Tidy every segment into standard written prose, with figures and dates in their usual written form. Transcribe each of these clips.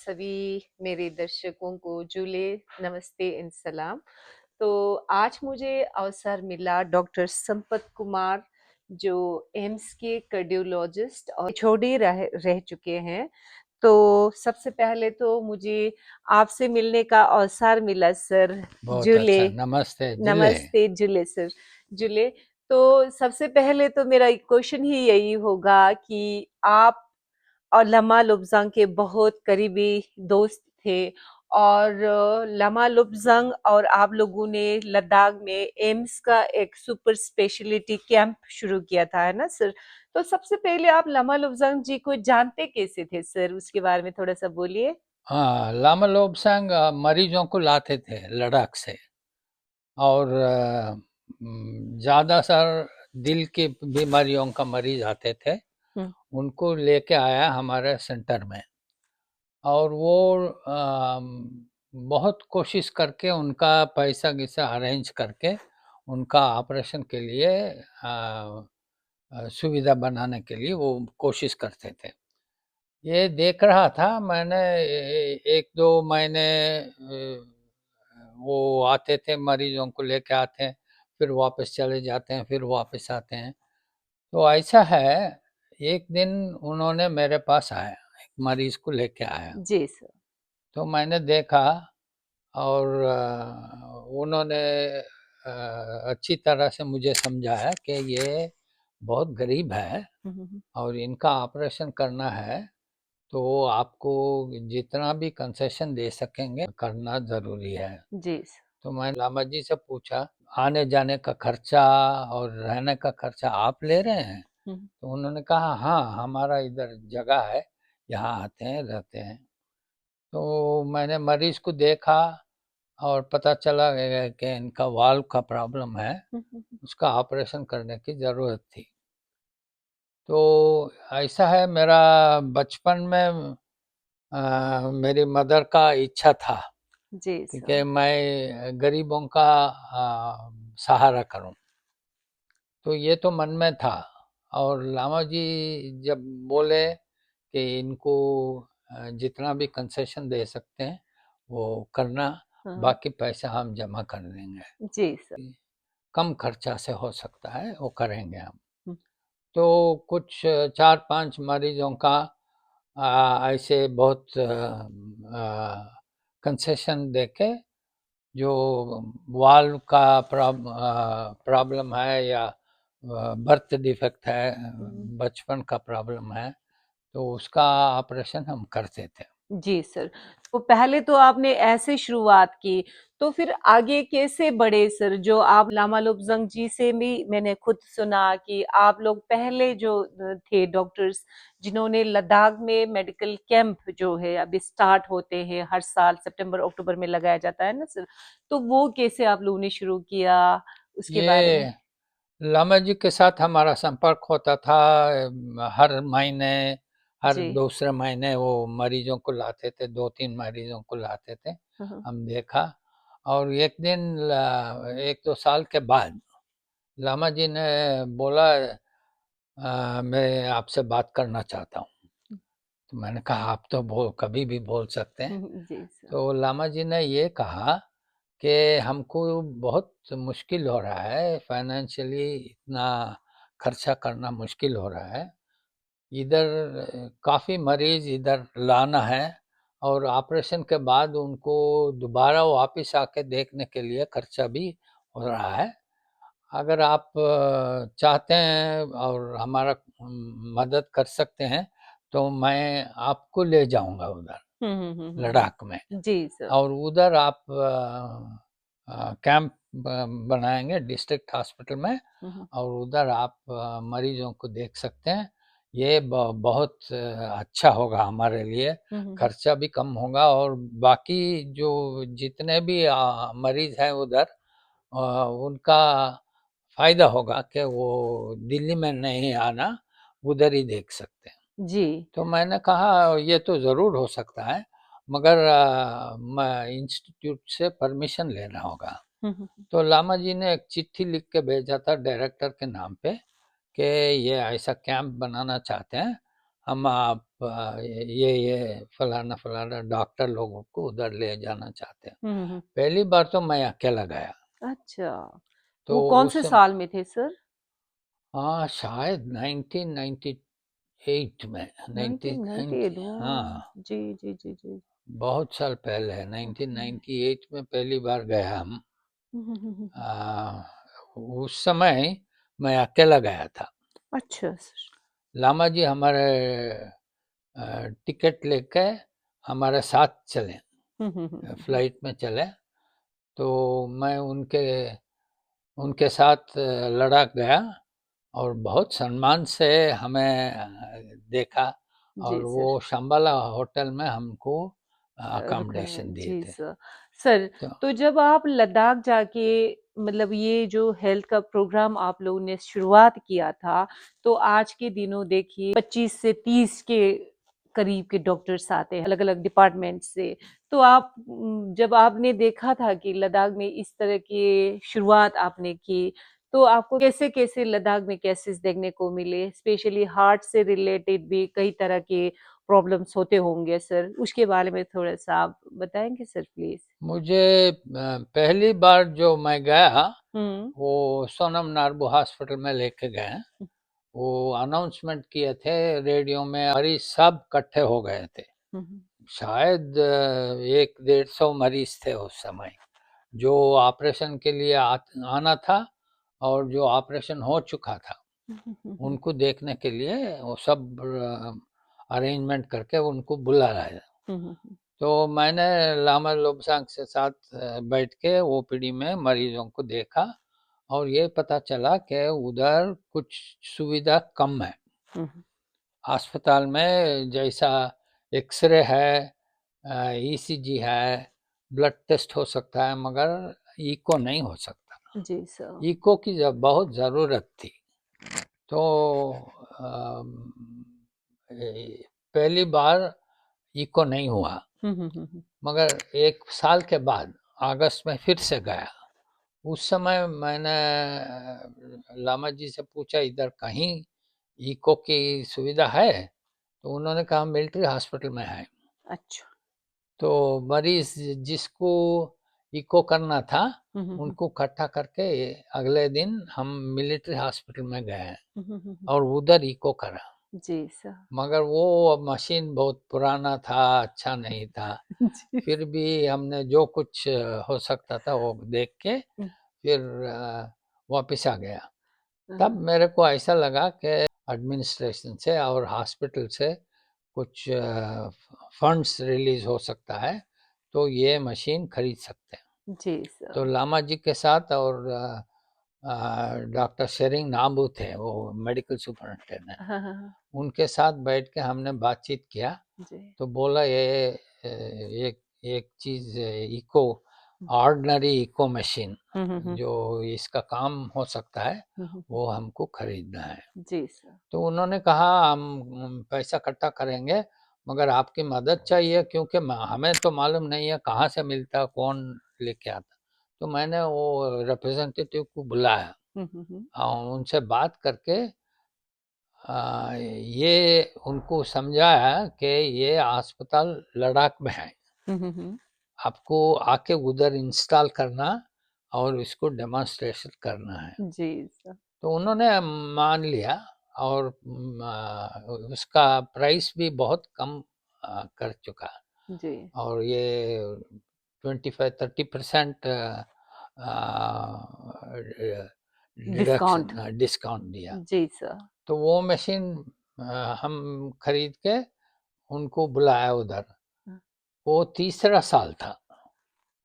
सभी मेरे दर्शकों को जूले नमस्ते इन सलाम। तो आज मुझे अवसर मिला डॉक्टर संपत कुमार जो एम्स के कार्डियोलॉजिस्ट और छोड़े रह चुके हैं। तो सबसे पहले तो मुझे आपसे मिलने का अवसर मिला सर। बहुत जूले अच्छा। नमस्ते जिले। नमस्ते जूले सर। जूले, तो सबसे पहले तो मेरा क्वेश्चन ही यही होगा कि आप और लमा लुब्जांग के बहुत करीबी दोस्त थे और लमा लुब्जांग और आप लोगों ने लद्दाख में एम्स का एक सुपर स्पेशलिटी कैंप शुरू किया था, है ना सर? तो सबसे पहले आप लमा लुब्जांग जी को जानते कैसे थे सर? उसके बारे में थोड़ा सा बोलिए। हाँ, लामा लोबसांग मरीजों को लाते थे लद्दाख से। और ज़्यादातर दिल की बीमारियों का मरीज आते थे, हम्म। उनको लेके आया हमारे सेंटर में। और वो बहुत कोशिश करके उनका पैसा गिसा अरेंज करके उनका ऑपरेशन के लिए सुविधा बनाने के लिए वो कोशिश करते थे। ये देख रहा था मैंने। एक दो महीने वो आते थे, मरीजों को लेके आते हैं, फिर वापस चले जाते हैं, फिर वापस आते हैं। तो ऐसा है, एक दिन उन्होंने मेरे पास आया, एक मरीज को लेके आया। जी सर। तो मैंने देखा और उन्होंने अच्छी तरह से मुझे समझाया कि ये बहुत गरीब है और इनका ऑपरेशन करना है, तो आपको जितना भी कंसेशन दे सकेंगे करना ज़रूरी है। जी सर। तो मैंने लामा जी से पूछा, आने जाने का खर्चा और रहने का खर्चा आप ले रहे हैं? तो उन्होंने कहा हाँ, हमारा इधर जगह है, यहाँ आते हैं रहते हैं। तो मैंने मरीज को देखा और पता चला कि इनका वाल्व का प्रॉब्लम है, उसका ऑपरेशन करने की ज़रूरत थी। तो ऐसा है, मेरा बचपन में मेरी मदर का इच्छा था जी सर। कि मैं गरीबों का सहारा करूं। तो ये तो मन में था। और लामा जी जब बोले कि इनको जितना भी कंसेशन दे सकते हैं वो करना, हाँ। बाकी पैसा हम जमा कर देंगे, जी सर। कम खर्चा से हो सकता है वो करेंगे हम। हम्म। तो कुछ 4-5 मरीजों का ऐसे बहुत कंसेशन देके, जो वाल्व का प्रॉब्लम है या बर्थ डिफेक्ट है, बचपन का प्रॉब्लम है, तो उसका ऑपरेशन हम करते थे। जी सर। तो पहले तो आपने ऐसे शुरुआत की, तो फिर आगे कैसे बढ़े सर? जो आप लामा लुब्जंग जी से भी मैंने खुद सुना कि आप लोग पहले जो थे डॉक्टर्स जिन्होंने लद्दाख में मेडिकल कैंप जो है अभी स्टार्ट होते हैं हर साल सितंबर अक्टूबर में लगाया जाता है ना सर? तो वो कैसे आप लोगों ने शुरू किया उसके बारे में? ये लामा जी के साथ हमारा संपर्क होता था। हर महीने, हर जी। दूसरे महीने वो मरीजों को लाते थे, 2-3 मरीजों को लाते थे। हाँ। हम देखा। और एक दिन 1-2 साल के बाद लामा जी ने बोला, मैं आपसे बात करना चाहता हूँ। तो मैंने कहा आप तो कभी भी बोल सकते हैं। जी सर। तो लामा जी ने ये कहा कि हमको बहुत मुश्किल हो रहा है, फाइनेंशियली इतना खर्चा करना मुश्किल हो रहा है। इधर काफ़ी मरीज इधर लाना है और ऑपरेशन के बाद उनको दोबारा वापस आके देखने के लिए खर्चा भी हो रहा है। अगर आप चाहते हैं और हमारा मदद कर सकते हैं, तो मैं आपको ले जाऊंगा उधर लद्दाख में। जी सर। और उधर आप कैंप बनाएंगे डिस्ट्रिक्ट हॉस्पिटल में, और उधर आप मरीजों को देख सकते हैं। ये बहुत अच्छा होगा हमारे लिए, खर्चा भी कम होगा और बाकी जो जितने भी मरीज हैं उधर, उनका फ़ायदा होगा कि वो दिल्ली में नहीं आना, उधर ही देख सकते हैं। जी। तो मैंने कहा ये तो ज़रूर हो सकता है, मगर मैं इंस्टीट्यूट से परमिशन लेना होगा। तो लामा जी ने एक चिट्ठी लिख के भेजा था डायरेक्टर के नाम पे कि ये ऐसा कैंप बनाना चाहते हैं, हम आप ये फलाना फलाना डॉक्टर लोगों को उधर ले जाना चाहते हैं। पहली बार तो मैं अकेला गया। अच्छा, तो वो कौन उस से साल में थे सर? हाँ शायद 1998 में 1998, हाँ जी जी जी जी। बहुत साल पहले 1998 में पहली बार गया हम। आ, उस समय मैं अकेला गया था। अच्छा सर। लामा जी हमारे टिकट लेके हमारे साथ चले, फ्लाइट में चले। तो मैं उनके उनके साथ लद्दाख गया और बहुत सम्मान से हमें देखा जी और वो सर। शंबाला होटल में हमको रुका है अकोमोडेशन दिए जी थे। सर। सर, तो तो जब आप लद्दाख जाके मतलब ये जो हेल्थ का प्रोग्राम आप लोगों ने शुरुआत किया था, तो आज के दिनों देखिए 25 से 30 के करीब के डॉक्टर्स आते हैं अलग अलग डिपार्टमेंट से। तो आप जब आपने देखा था कि लद्दाख में इस तरह की शुरुआत आपने की, तो आपको कैसे कैसे लद्दाख में केसेस देखने को मिले, स्पेशली हार्ट से रिलेटेड भी कई तरह के प्रॉब्लम्स होते होंगे सर, उसके बारे में थोड़ा-सा आप बताएँगे सर प्लीज़? मुझे पहली बार जो मैं गया हुँ। वो सोनम नार्बू हॉस्पिटल में लेके गए। वो अनाउंसमेंट किए थे रेडियो में, मरीज सब इकट्ठे हो गए थे। हुँ, हुँ। शायद 100-150 मरीज थे उस समय, जो ऑपरेशन के लिए आना था और जो ऑपरेशन हो चुका था हुँ, हुँ, हुँ, हुँ। उनको देखने के लिए वो सब अरेंजमेंट करके उनको बुला रहा है। हुँ, हुँ, हुँ। तो मैंने लामा लोब्सांग से साथ बैठ के ओपीडी में मरीजों को देखा और ये पता चला कि उधर कुछ सुविधा कम है। हुँ, हुँ। अस्पताल में जैसा एक्सरे है, ईसीजी है, ब्लड टेस्ट हो सकता है, मगर इको नहीं हो सकता। जी सर। इको की बहुत ज़रूरत थी। तो अम, पहली बार इको नहीं हुआ, हुँ, हुँ, हुँ, हुँ। मगर 1 साल के बाद अगस्त में फिर से गया। उस समय मैंने लामा जी से पूछा इधर कहीं इको की सुविधा है? तो उन्होंने कहा मिलिट्री हॉस्पिटल में है। अच्छा। तो मरीज जिसको इको करना था हुँ, हुँ, हुँ। उनको इकट्ठा करके अगले दिन हम मिलिट्री हॉस्पिटल में गए हुँ, हुँ, हुँ, हुँ। और उधर इको करा। जी सर। मगर वो मशीन बहुत पुराना था, अच्छा नहीं था। जी। फिर भी हमने जो कुछ हो सकता था वो देख के हुँ। फिर वापस आ गया। हाँ, तब हाँ। मेरे को ऐसा लगा कि एडमिनिस्ट्रेशन से और हॉस्पिटल से कुछ फंड्स रिलीज हो सकता है, तो ये मशीन खरीद सकते हैं। जी तो सर। लामा जी के साथ और डॉक्टर शेरिंग नाबू थे, वो मेडिकल सुपरिटेंडेंट, हाँ, हाँ, हाँ। उनके साथ बैठ के हमने बातचीत किया। जी। तो बोला ये एक एक चीज़ इको हुँ। ऑर्डिनरी इको मशीन हुँ, हुँ, हुँ। जो इसका काम हो सकता है हुँ, हुँ, हुँ। वो हमको खरीदना है। जी सर। तो उन्होंने कहा हम पैसा इकट्ठा करेंगे, मगर आपकी मदद चाहिए क्योंकि हमें तो मालूम नहीं है कहाँ से मिलता, कौन लेके आता। तो मैंने वो रिप्रेजेंटेटिव को बुलाया हुँ, हुँ, हुँ। और उनसे बात करके ये उनको समझाया कि ये अस्पताल लद्दाख में है, हुँ, हुँ, हुँ। आपको आके उधर इंस्टॉल करना और इसको डेमोन्स्ट्रेशन करना है। जी सर। तो उन्होंने मान लिया और उसका प्राइस भी बहुत कम कर चुका जी। और ये 25-30% डिस्काउंट। डिडक्शन डिस्काउंट दिया। जी सर। तो वो मशीन हम खरीद के उनको बुलाया उधर। हाँ। वो तीसरा साल था,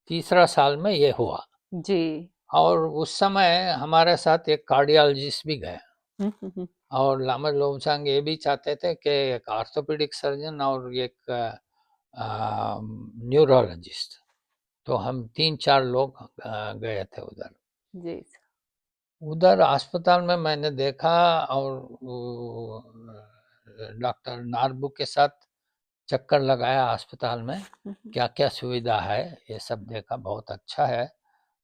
तीसरा साल में ये हुआ। जी। और उस समय हमारे साथ एक कार्डियोलॉजिस्ट भी गए हुँ, हुँ, हुँ। और लामा लोमसांग ये भी चाहते थे कि एक ऑर्थोपेडिक सर्जन और एक न्यूरोलॉजिस्ट। तो हम 3-4 लोग गए थे उधर। जी सर। उधर अस्पताल में मैंने देखा और डॉक्टर नार्बू के साथ चक्कर लगाया अस्पताल में, हुँ, हुँ। क्या क्या सुविधा है ये सब देखा, बहुत अच्छा है।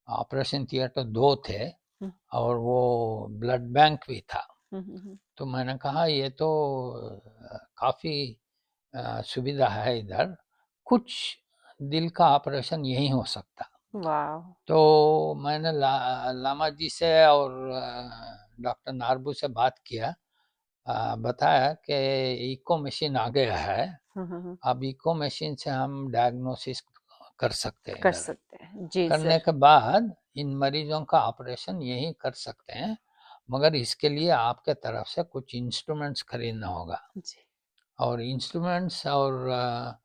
ऑपरेशन थिएटर 2 थे हुँ, और वो ब्लड बैंक भी था। हुँ, हुँ, हुँ। तो मैंने कहा ये तो काफ़ी सुविधा है इधर, कुछ दिल का ऑपरेशन यहीं हो सकता। वाह। तो मैंने लामा जी से और डॉक्टर नार्बू से बात किया, बताया कि इको मशीन आ गया है, हम्म। अब इको मशीन से हम डायग्नोसिस कर सकते हैं कर इधर। सकते हैं जी करने सर। के बाद इन मरीजों का ऑपरेशन यहीं कर सकते हैं, मगर इसके लिए आपके तरफ से कुछ इंस्ट्रूमेंट्स खरीदना होगा, जी। और इंस्ट्रूमेंट्स और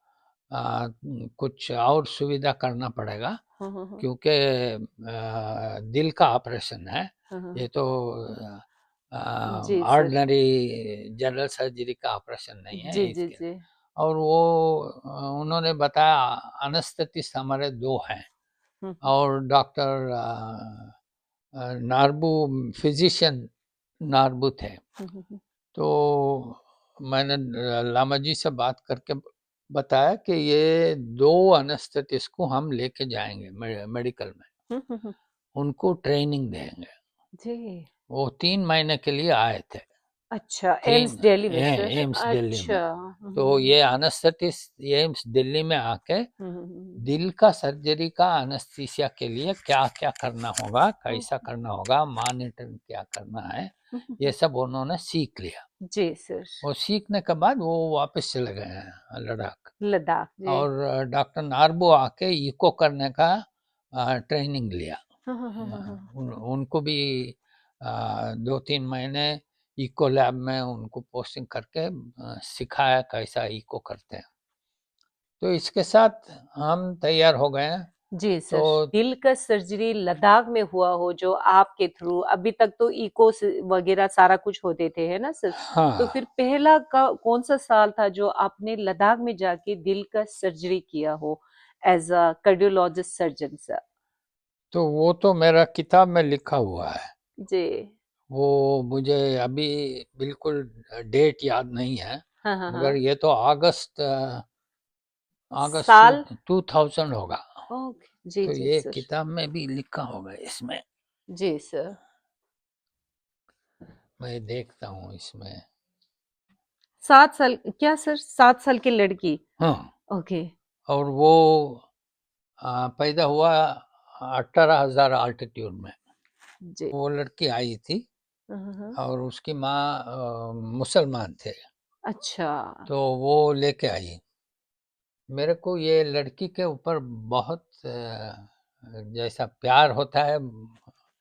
कुछ और सुविधा करना पड़ेगा, हम्म। क्योंकि दिल का ऑपरेशन है, हम्म। ये तो जी सर। ऑर्डिनरी जनरल सर्जरी का ऑपरेशन नहीं है जी जी इसके। जी। और वो उन्होंने बताया, अनेस्थेटिस्ट हमारे दो हैं, हम्म। और डॉक्टर नार्बू, फिजिशियन नार्बू थे। हम्म। तो मैंने लामा जी से बात करके बताया कि ये दो अनेस्थेटिस्ट को हम लेके जाएंगे मेडिकल में, हम्म। उनको ट्रेनिंग देंगे। जी। वो 3 महीने के लिए आए थे, अच्छा, तीन एम्स दिल्ली में सर? एम्स दिल्ली में। अच्छा। तो ये अनेस्थेटिस्ट एम्स दिल्ली में आके हम्म। दिल का सर्जरी का अनेस्थीसिया के लिए क्या क्या करना होगा, कैसा हम्म। करना होगा, मॉनिटरिंग क्या करना है, ये सब उन्होंने सीख लिया। जी सर। और सीखने के बाद वो वापस चले गए हैं लद्दाख। लद्दाख जी। और डॉक्टर नार्बो आके इको करने का ट्रेनिंग लिया। उनको भी 2-3 महीने इको लैब में उनको पोस्टिंग करके सिखाया कैसा इको करते हैं। तो इसके साथ हम तैयार हो गए हैं। जी तो सर। दिल का सर्जरी लद्दाख में हुआ हो जो आपके थ्रू, अभी तक तो इको वगैरह सारा कुछ होते थे है ना सर? तो हाँ, फिर पहला का कौन सा साल था जो आपने लद्दाख में जाके दिल का सर्जरी किया हो as a cardiologist surgeon sir? तो वो तो मेरा किताब में लिखा हुआ है, जी। वो मुझे अभी बिल्कुल डेट याद नहीं है, हाँ हाँ मगर हाँ। ये तो अगस्त साल। 2000 होगा। ओके जी तो जी ये सर। किताब में भी लिखा होगा इसमें, जी सर। मैं देखता हूँ इसमें। 7 साल क्या सर? 7 साल की लड़की? हाँ, ओके। और वो पैदा हुआ 18,000 आल्टीट्यूड में। जी। वो लड़की आई थी, हाँ हाँ। और उसकी माँ मुसलमान थे, अच्छा। तो वो लेके आई। मेरे को ये लड़की के ऊपर बहुत जैसा प्यार होता है,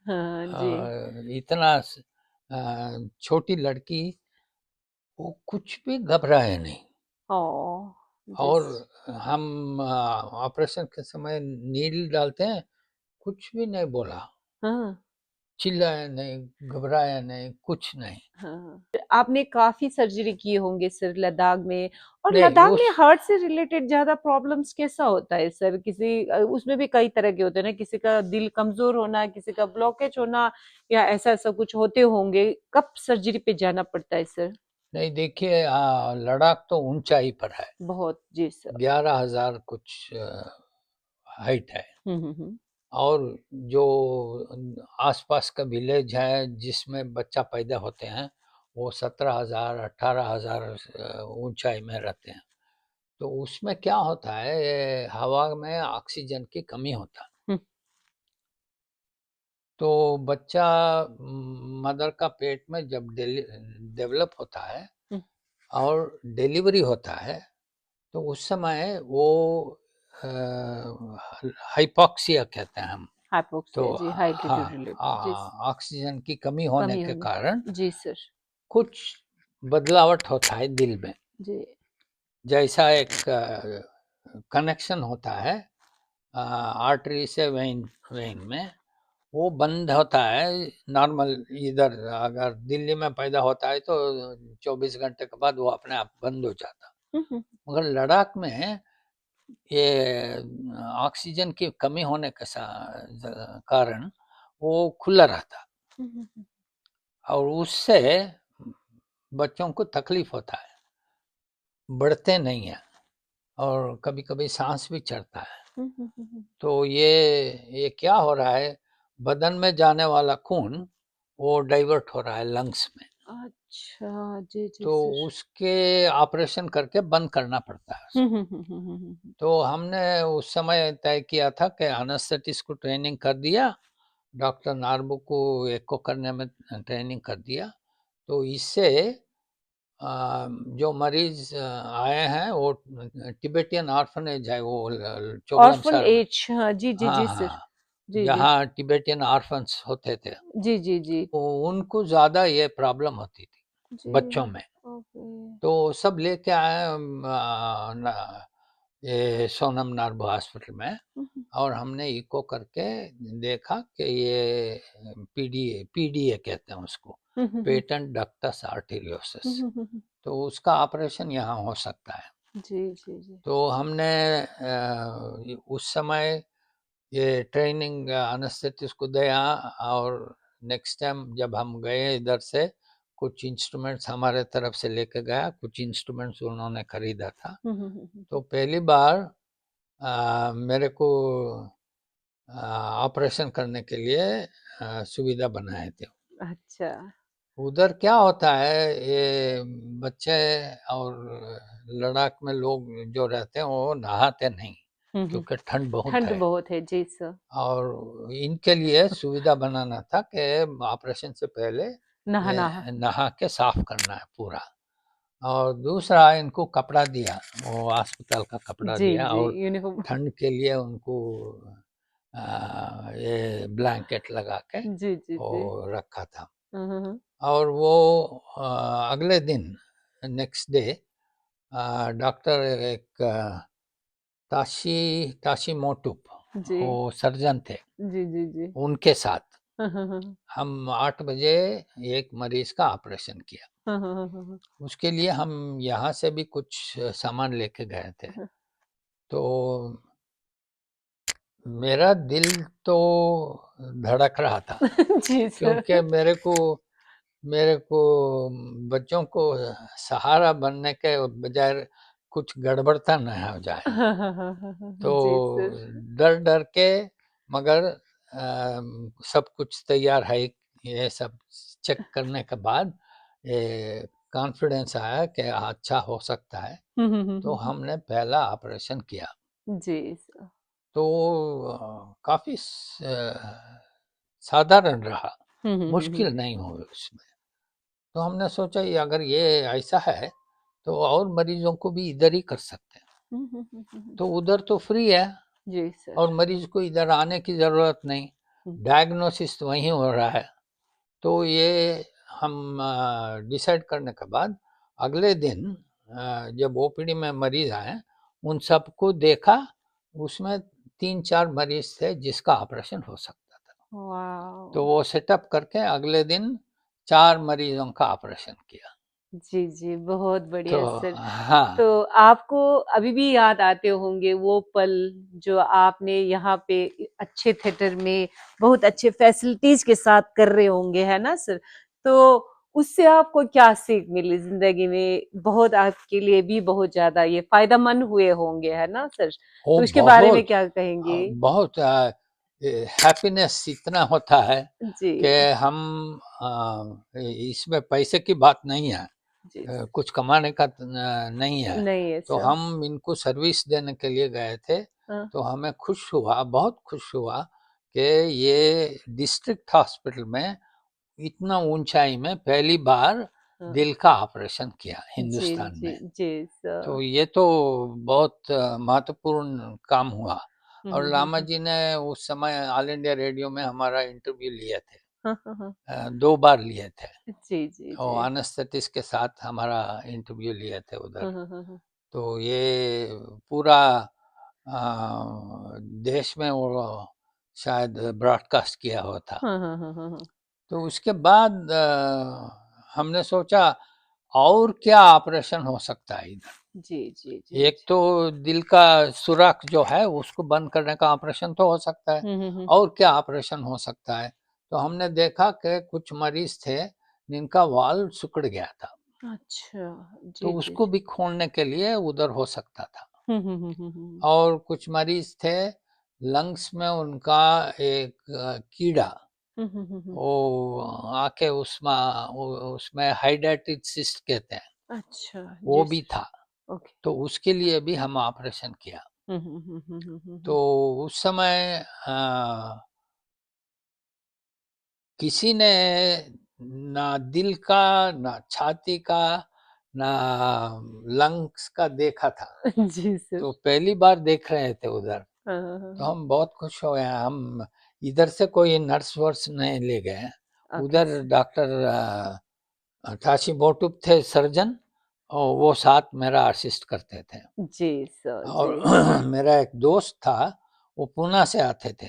हाँ जी। इतना छोटी लड़की, वो कुछ भी घबराए नहीं। ओ। और जिस। हम ऑपरेशन के समय नीडल डालते हैं, कुछ भी नहीं बोला, हाँ चिल्लाया नहीं, घबराया नहीं, कुछ नहीं। हाँ। आपने काफी सर्जरी किए होंगे सर लद्दाख में, और नहीं लद्दाख में उस हार्ट से रिलेटेड ज्यादा प्रॉब्लम्स कैसा होता है सर? किसी उसमें भी कई तरह के होते हैं ना, किसी का दिल कमजोर होना, किसी का ब्लॉकेज होना, या ऐसा ऐसा कुछ होते होंगे। कब सर्जरी पे जाना पड़ता है सर? नहीं, देखिए, लद्दाख तो ऊंचाई पर है, बहुत जी सर। 11,000 कुछ हाइट है। हम्म। और जो आसपास का विलेज है जिसमें बच्चा पैदा होते हैं, वो 17,000 18,000 ऊंचाई में रहते हैं। तो उसमें क्या होता है, ये हवा में ऑक्सीजन की कमी होता है। हम्म। तो बच्चा मदर का पेट में जब डेवलप होता है हम्म। और डिलीवरी होता है, तो उस समय वो हाइपोक्सिया कहते हैं हम। तो हाइपोक्सिया जी, हाइड्रेटेड हाँ, रिलेटेड जी। ऑक्सीजन की कमी होने कमी के होने। कारण जी सर। कुछ बदलावट होता है दिल में। जी। जैसा एक कनेक्शन होता है आर्टरी से वेन वेन में, वो बंद होता है नॉर्मल। इधर अगर दिल्ली में पैदा होता है तो 24 घंटे के बाद वो अपने आप बंद हो जाता। हम्म। मगर लद्दाख में ये ऑक्सीजन की कमी होने के कारण वो खुला रहता, हम्म। और उससे बच्चों को तकलीफ होता है, बढ़ते नहीं है, और कभी कभी सांस भी चढ़ता है। हम्म। तो ये क्या हो रहा है, बदन में जाने वाला खून वो डाइवर्ट हो रहा है लंग्स में। अच्छा, जी, जी, तो सर। उसके ऑपरेशन करके बंद करना पड़ता है हुँ, उसको। हुँ, हुँ, हुँ, हुँ, हुँ, हुँ। तो हमने उस समय तय किया था कि एनेस्थेटिस्ट को ट्रेनिंग कर दिया, डॉक्टर नार्बू को एको करने में ट्रेनिंग कर दिया। तो इससे जो मरीज आए हैं वो तिब्बतियन ऑर्फनेज है, वो ऑर्फन चोगलमसार में। एज, हाँ, जी, जी, हाँ जी, सर। हाँ, जी, जी। जहाँ तिब्बतियन ऑर्फन्स होते थे, जी, जी, जी। तो उनको ज्यादा ये प्रॉब्लम होती थी जी, बच्चों में। ओके। तो सब लेके आए ये सोनम नार्बू हॉस्पिटल में, हुँ, हुँ, और हमने इको करके देखा कि ये पीडीए कहते हैं उसको, हुँ, हुँ, हुँ, पेटेंट डक्टस आर्टेरियोसिस। हुँ, हुँ, हुँ, हुँ। तो उसका ऑपरेशन यहाँ हो सकता है। जी, जी, जी। तो हमने उस समय ये ट्रेनिंग एनेस्थेटिस्ट को दिया, और नेक्स्ट टाइम जब हम गए इधर से, कुछ इंस्ट्रूमेंट्स हमारे तरफ से लेके गया, कुछ इंस्ट्रूमेंट्स उन्होंने खरीदा था। हुँ, हुँ, हुँ, हुँ, तो हुँ। पहली बार मेरे को ऑपरेशन करने के लिए सुविधा बनाए थे। अच्छा। उधर क्या होता है, ये बच्चे और लद्दाख में लोग जो रहते हैं वो नहाते नहीं, हुँ, हुँ। क्योंकि ठंड बहुत ठंड है। बहुत है, जी सर। और इनके लिए सुविधा बनाना था कि ऑपरेशन से पहले नहा-नहा। नहा के साफ करना है पूरा। और दूसरा इनको कपड़ा दिया, वो अस्पताल का कपड़ा जी, दिया, जी, और यूनिफ़ॉर्म। ठंड के लिए उनको ये ब्लैंकेट लगा के जी, जी, वो जी। रखा था। हुँ, हुँ, हुँ। और वो अगले दिन, नेक्स्ट डे, डॉक्टर एक ताशी ताशी मोटुप, जी। वो सर्जन थे, जी, जी, जी। उनके साथ हाँ, हाँ, हाँ, हम 8 बजे एक मरीज का ऑपरेशन किया। हाँ, हाँ, हाँ, हाँ, हाँ, उसके लिए हम यहाँ से भी कुछ सामान लेके गए थे। हाँ। तो मेरा दिल तो धड़क रहा था, जी सर। क्योंकि मेरे को बच्चों को सहारा बनने के बजाय कुछ गड़बड़ता न हो जाए। हाँ, हाँ, हाँ, हाँ, हाँ। तो जी सर। डर डर के, मगर सब कुछ तैयार है, ये सब चेक करने के बाद ये कॉन्फिडेंस आया कि अच्छा हो सकता है। हुँ, हुँ, हुँ, तो हुँ, हुँ। हमने पहला ऑपरेशन किया। जी सर। तो काफी साधारण रहा, हुँ, हुँ, हुँ, हुँ। मुश्किल नहीं हुई उसमें। तो हमने सोचा ये अगर ये ऐसा है तो और मरीजों को भी इधर ही कर सकते हैं। हुँ, हुँ, हुँ, हुँ, हुँ। तो उधर तो फ्री है, जी और सर। मरीज को इधर आने की ज़रूरत नहीं, हुँ। डायग्नोसिस तो वहीं हो रहा है। तो ये हम डिसाइड करने के बाद अगले दिन जब ओपीडी में मरीज आए, उन सबको देखा, उसमें 3-4 मरीज थे जिसका ऑपरेशन हो सकता था। तो वॉव! वो सेटअप करके अगले दिन 4 मरीजों का ऑपरेशन किया। जी, जी, बहुत तो बढ़िया सर। हाँ, तो आपको अभी भी याद आते होंगे वो पल जो आपने यहाँ पे अच्छे थिएटर में बहुत अच्छे फैसिलिटीज़ के साथ कर रहे होंगे, है ना सर? तो उससे आपको क्या सीख मिली ज़िंदगी में? बहुत आपके लिए भी बहुत ज़्यादा ये फ़ायदेमंद हुए होंगे, है ना सर? वो तो उसके बारे में बहुत क्या कहेंगे? बहुत हैप्पीनेस इतना होता है जी, कि हम इसमें पैसे की बात नहीं है, जी। कुछ कमाने का नहीं है। नहीं है तो सर। हम इनको सर्विस देने के लिए गए थे। हाँ, तो हमें खुश हुआ, बहुत खुश हुआ कि ये डिस्ट्रिक्ट हॉस्पिटल में इतना ऊंचाई में पहली बार हाँ। दिल का ऑपरेशन किया जी, हिंदुस्तान जी, में। जी सर। तो ये तो बहुत महत्वपूर्ण काम हुआ। हुँ, और हुँ, हुँ, लामा हुँ। जी ने उस समय ऑल इंडिया रेडियो में हमारा इंटरव्यू लिए थे, हाँ, हाँ, हाँ। 2 बार लिए थे। जी, जी, जी। और एनेस्थेटिस्ट के साथ हमारा इंटरव्यू लिए थे उधर। हाँ, हाँ, हाँ, हाँ। तो ये पूरा देश में वो शायद ब्रॉडकास्ट किया हुआ था। हाँ, हाँ, हाँ, हाँ, हाँ। तो उसके बाद हमने सोचा और क्या ऑपरेशन हो सकता है इधर। जी, जी, जी, एक जी। तो दिल का सुराख जो है उसको बंद करने का ऑपरेशन तो हो सकता है, हुँ, हुँ, हुँ। और क्या ऑपरेशन हो सकता है। तो हमने देखा कि कुछ मरीज थे जिनका वाल्व सिकुड़ गया था, अच्छा। तो जी, जी, उसको जी। भी खोलने के लिए उधर हो सकता था। हुँ, हुँ, हुँ, हुँ, हुँ। और कुछ मरीज थे, लंग्स में उनका एक कीड़ा वो आके उसमें हाइड्रेटेड सिस्ट कहते हैं, अच्छा, वो जी भी सर। था। ओके। तो उसके लिए भी हम ऑपरेशन किया। तो उस समय किसी ने ना दिल का, ना छाती का, ना लंग्स का देखा था। जी सर। तो पहली बार देख रहे थे उधर। हाँ, हाँ, तो हाँ। हम बहुत खुश हो गए। हम इधर से कोई नर्स वर्स नहीं ले गए। ओके उधर सर। डॉक्टर ठाशी बोटुप थे सर्जन, और वो साथ मेरा असिस्ट करते थे। जी सर, और जी सर। मेरा एक दोस्त था, वो पूना से आते थे,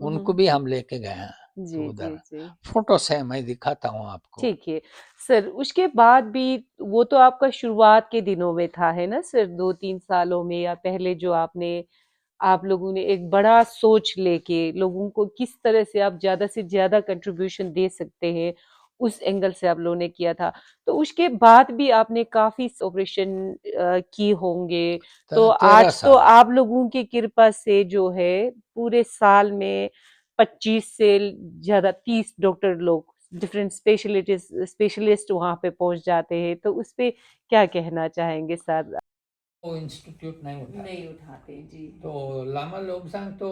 उनको भी हम लेके गए हैं। तो जी, जी, उधर जी। फोटोस है, मैं दिखाता हूँ आपको। ठीक है। सर उसके बाद भी वो तो आपका शुरुआत के दिनों में था, है ना सर? 2-3 सालों में या पहले जो आप लोगों ने एक बड़ा सोच लेके लोगों को किस तरह से आप ज़्यादा से ज़्यादा कंट्रीब्यूशन दे सकते हैं, उस एंगल से आप लोगों ने किया था। तो उसके बाद भी आपने काफ़ी ऑपरेशन किए होंगे। तो 13 आज तो साल आप लोगों की कृपा से जो है पूरे साल में 25 से ज़्यादा 30 डॉक्टर लोग डिफरेंट स्पेशलिस्ट वहाँ पे पहुँच जाते हैं। तो उस पे क्या कहना चाहेंगे सर? वो इंस्टीट्यूट नहीं उठाते। नहीं उठाते, जी। तो लामा लोब्सांग तो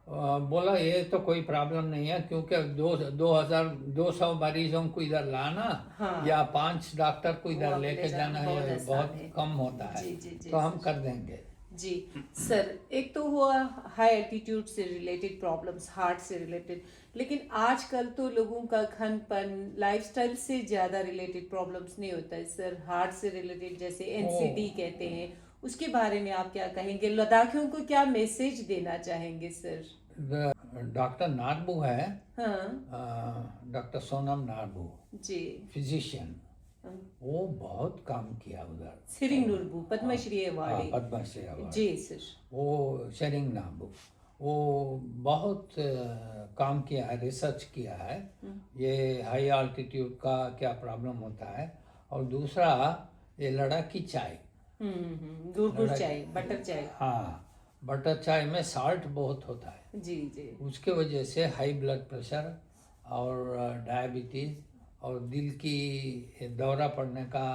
बोला ये तो कोई प्रॉब्लम नहीं है, क्योंकि 2,200 मरीजों को इधर लाना, हाँ, या 5 डॉक्टर को वो इधर आप ले लेके जाना जाना, बहुत ये आसान बहुत है। कम होता है। जी, जी, जी तो हम सर। कर देंगे। जी सर, एक तो हुआ हाई एल्टीट्यूड से रिलेटेड प्रॉब्लम्स, हार्ट से रिलेटेड, लेकिन आजकल तो लोगों का खान-पान, लाइफस्टाइल से ज़्यादा रिलेटेड प्रॉब्लम्स नहीं होता है सर, हार्ट से रिलेटेड जैसे वो एनसीडी कहते हैं, उसके बारे में आप क्या कहेंगे? लद्दाखियों को क्या मैसेज देना चाहेंगे सर? डॉक्टर नारबू है, हाँ, डॉक्टर सोनम नारबू, जी। फिजिशियन, हाँ, वो बहुत काम किया उधर। सिरिंग नुरबू पद्मश्री हाँ, अवार्डी। पद्मश्री अवार्ड। जी सर। वो शेरिंग नाबू, वो बहुत काम किया है, रिसर्च किया है, ये हाई आल्टीट्यूड का क्या प्रॉब्लम होता है। और दूसरा, ये लड़ाकी चाय, गुड़ गुड़ लड़ाकी, चाय, बटर चाय। हाँ, बटर चाय में साल्ट बहुत होता है। जी, जी। उसके वजह से हाई ब्लड प्रेशर और डायबिटीज़ और दिल की दौरा पड़ने का,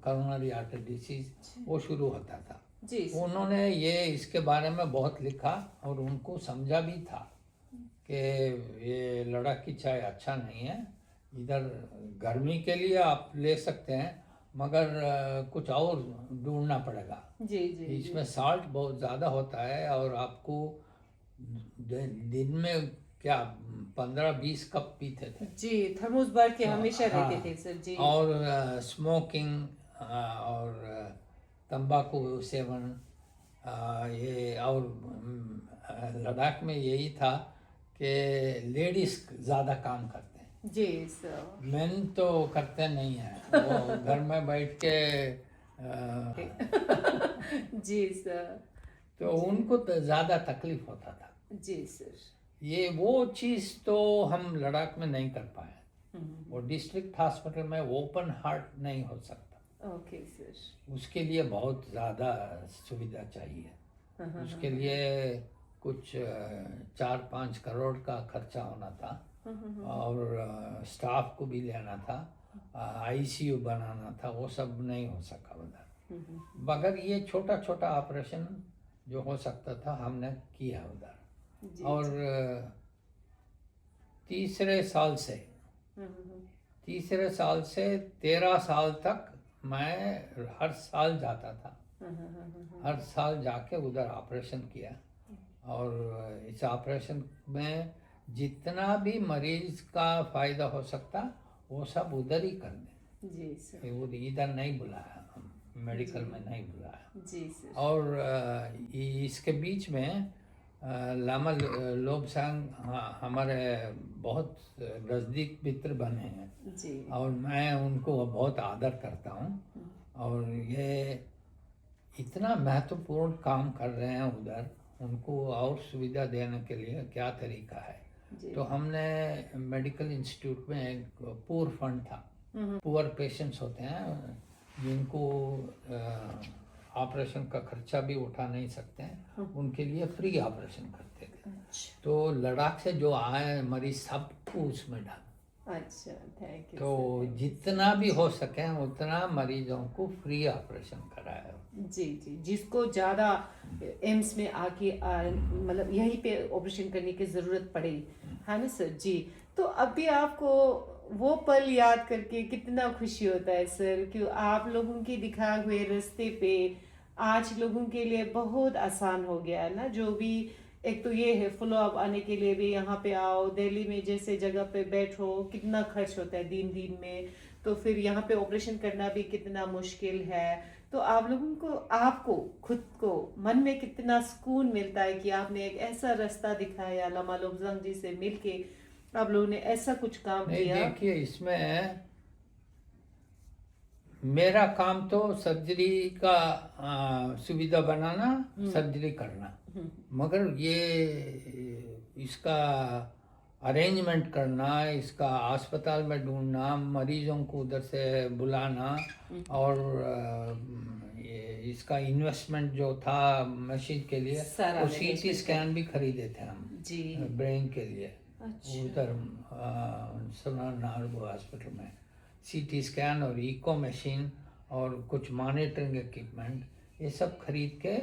करोनरी आर्टरी डिसीज, वो शुरू होता था। जी सर। उन्होंने ये इसके बारे में बहुत लिखा, और उनको समझा भी था कि ये लड़ाकी चाय अच्छा नहीं है। इधर गर्मी के लिए आप ले सकते हैं, मगर कुछ और ढूंढना पड़ेगा। जी, जी, जी। इसमें साल्ट बहुत ज़्यादा होता है, और आपको दिन में क्या 15-20 कप पीते थे। जी, थर्मोस भर के तो हमेशा रहते थे हाँ, सर, जी। और स्मोकिंग और तंबाकू सेवन, ये, और लद्दाख में यही था कि लेडीज ज़्यादा काम करते हैं, जी सर। मेन तो करते नहीं हैं, वो घर में बैठ के जी सर। तो जी। उनको तो ज़्यादा तकलीफ होता था। जी सर। ये वो चीज़ तो हम लद्दाख में नहीं कर पाए। वो डिस्ट्रिक्ट हॉस्पिटल में ओपन हार्ट नहीं हो सकता। Okay sir. उसके लिए बहुत ज़्यादा सुविधा चाहिए। उसके लिए कुछ 4-5 करोड़ का खर्चा होना था, और स्टाफ को भी लेना था, आईसीयू बनाना था, वो सब नहीं हो सका उधर। मगर ये छोटा छोटा ऑपरेशन जो हो सकता था हमने किया उधर। जी, और जी। तीसरे साल से तीसरे साल से 13 साल तक मैं हर साल जाता था, हर साल जाके उधर ऑपरेशन किया। और इस ऑपरेशन में जितना भी मरीज का फ़ायदा हो सकता, वो सब उधर ही कर दें। जी सर। इधर नहीं बुलाया, मेडिकल में नहीं बुलाया। जी सर। और इसके बीच में लामा लोब्सांग हमारे बहुत नज़दीक मित्र बने हैं, जी। और मैं उनको बहुत आदर करता हूँ। और ये इतना महत्वपूर्ण काम कर रहे हैं उधर, उनको और सुविधा देने के लिए क्या तरीका है। जी। तो हमने मेडिकल इंस्टीट्यूट में एक पुअर फंड था, पुअर पेशेंट्स होते हैं जिनको ऑपरेशन का खर्चा भी उठा नहीं सकते हैं, उनके लिए फ्री ऑपरेशन करते थे। तो लद्दाख से जो आए मरीज सबको उसमें डाल। अच्छा, थैंक यू तो सर। जितना भी हो सके उतना मरीजों को फ्री ऑपरेशन कराया। जी जी, जिसको ज़्यादा एम्स में आके मतलब यहीं पे ऑपरेशन करने की ज़रूरत पड़े, है ना सर जी। तो अभी आपको वो पल याद करके कितना खुशी होता है सर, कि आप लोगों के दिखाए हुए रास्ते पे आज लोगों के लिए बहुत आसान हो गया है ना। जो भी एक तो ये है फॉलो अप आने के लिए भी यहाँ पे आओ, दिल्ली में जैसे जगह पे बैठो कितना खर्च होता है दिन दिन में, तो फिर यहाँ पे ऑपरेशन करना भी कितना मुश्किल है। तो आप लोगों को, आपको खुद को मन में कितना सुकून मिलता है कि आपने एक ऐसा रास्ता दिखाया, लमा लोब्जांग जी से मिलके आप लोगों ने ऐसा कुछ काम नहीं किया। देखिए, इसमें मेरा काम तो सर्जरी का सुविधा बनाना, सर्जरी करना, मगर ये इसका अरेंजमेंट करना, इसका अस्पताल में ढूंढना, मरीजों को उधर से बुलाना, और इसका इन्वेस्टमेंट जो था मशीन के लिए, सारा वो सीटी management स्कैन भी खरीदे थे हम जी। ब्रेन के लिए। अच्छा। उधर नारगो हॉस्पिटल में सीटी स्कैन और इको मशीन और कुछ मॉनिटरिंग इक्विपमेंट, ये सब खरीद के,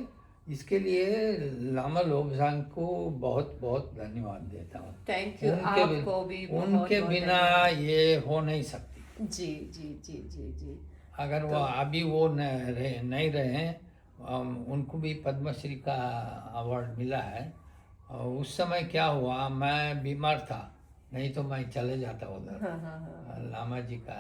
इसके लिए लामा लोब्जांग को बहुत बहुत धन्यवाद देता हूँ। थैंक यू, उनके आपको भी उनके बहुत बिना ये हो नहीं सकती। जी जी जी जी जी। अगर वो अभी वो नहीं रहे, उनको भी पद्मश्री का अवार्ड मिला है। और उस समय क्या हुआ, मैं बीमार था, नहीं तो मैं चले जाता उधर लामा जी का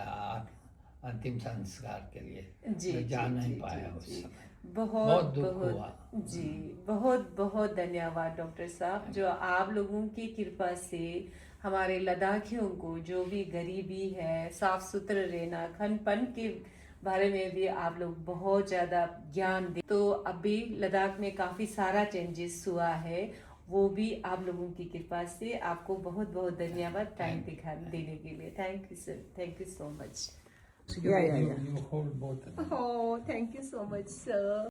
अंतिम संस्कार के लिए। जी मैं जा जी नहीं जी पाया जी उस जी। समय, बहुत दुख हुआ। जी, बहुत बहुत धन्यवाद डॉक्टर साहब, जो आप लोगों की कृपा से हमारे लद्दाखियों को जो भी गरीबी है, साफ सुथरा रहना, खान पान के बारे में भी आप लोग बहुत ज़्यादा ज्ञान दे। तो अभी लद्दाख में काफ़ी सारा चेंजेस हुआ है, वो भी आप लोगों की कृपा से। आपको बहुत बहुत धन्यवाद टाइम दिखा देने के लिए। Thank you sir, thank you so much. You hold both of them. Oh, thank you so much, sir.